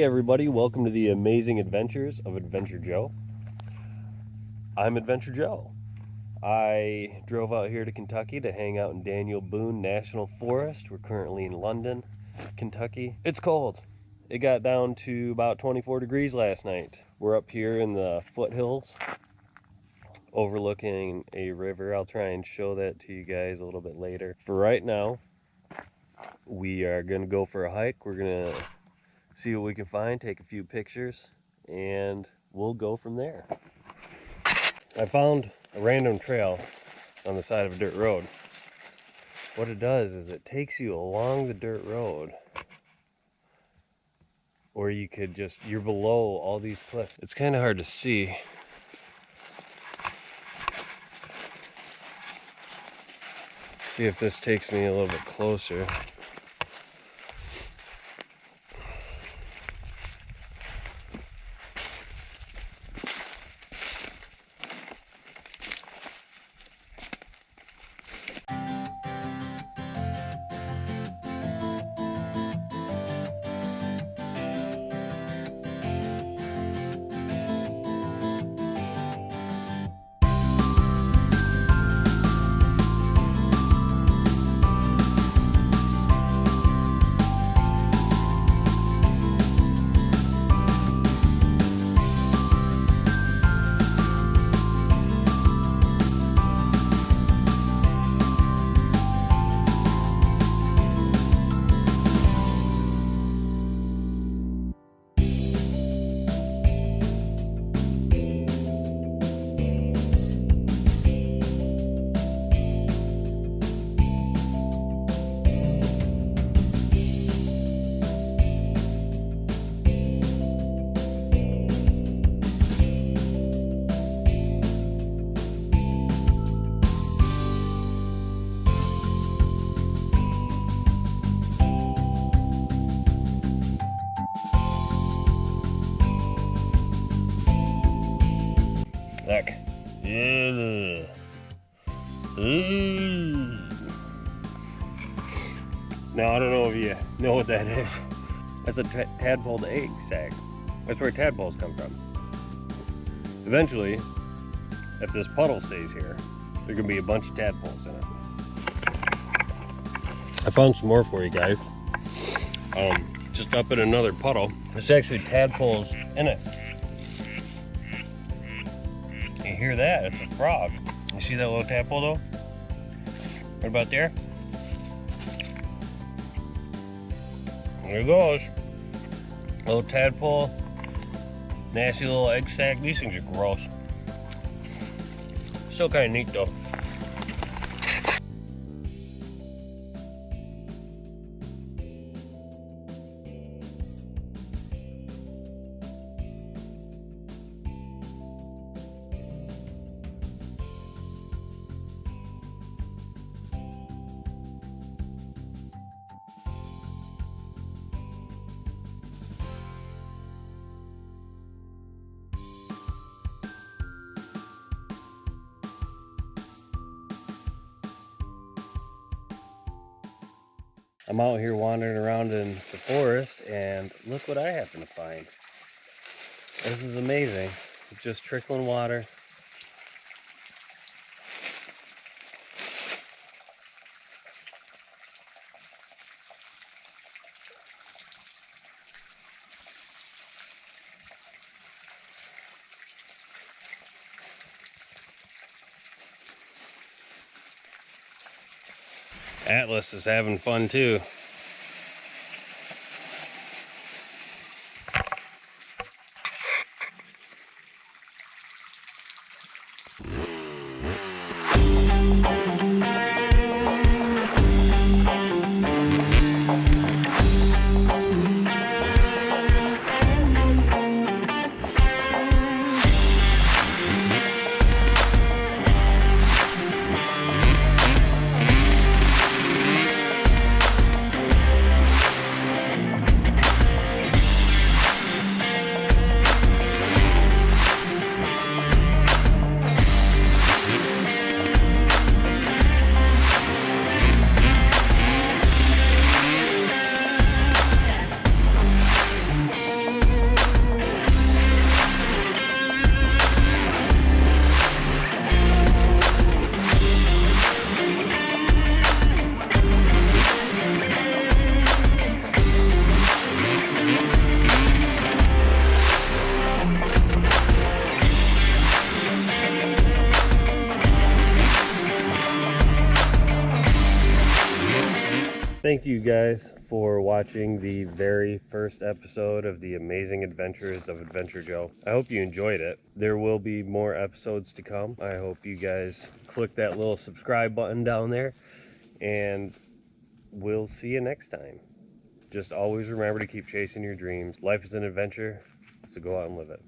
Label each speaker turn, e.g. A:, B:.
A: everybody, welcome to the amazing adventures of Adventure Joe. I'm Adventure Joe. I drove out here to Kentucky to hang out in Daniel Boone National Forest. We're currently in London, Kentucky. It's cold. It got down to about 24 degrees last night. We're up here in the foothills overlooking a river. I'll try and show that to you guys a little bit later. For right now, we are going to go for a hike. We're going to see what we can find, take a few pictures, and we'll go from there. I found a random trail on the side of a dirt road. What it does is it takes you along the dirt road, or you could just, you're below all these cliffs. It's kind of hard to see. See if this takes me a little bit closer. Look. Now, I don't know if you know what that is. That's a tadpole egg sac. That's where tadpoles come from. Eventually, if this puddle stays here, there's gonna be a bunch of tadpoles in it. I found some more for you guys. Just up in another puddle. There's actually tadpoles in it. You hear that? It's a frog. You see that little tadpole though? Right about there? There it goes. Little tadpole. Nasty little egg sac. These things are gross. Still kind of neat though. I'm out here wandering around in the forest, and look what I happen to find. This is amazing. It's just trickling water. Atlas is having fun too. thank you guys for watching the very first episode of The Amazing Adventures of Adventure Joe. I hope you enjoyed it. There will be more episodes to come. I hope you guys click that little subscribe button down there, and we'll see you next time. Just always remember to keep chasing your dreams. Life is an adventure, so go out and live it.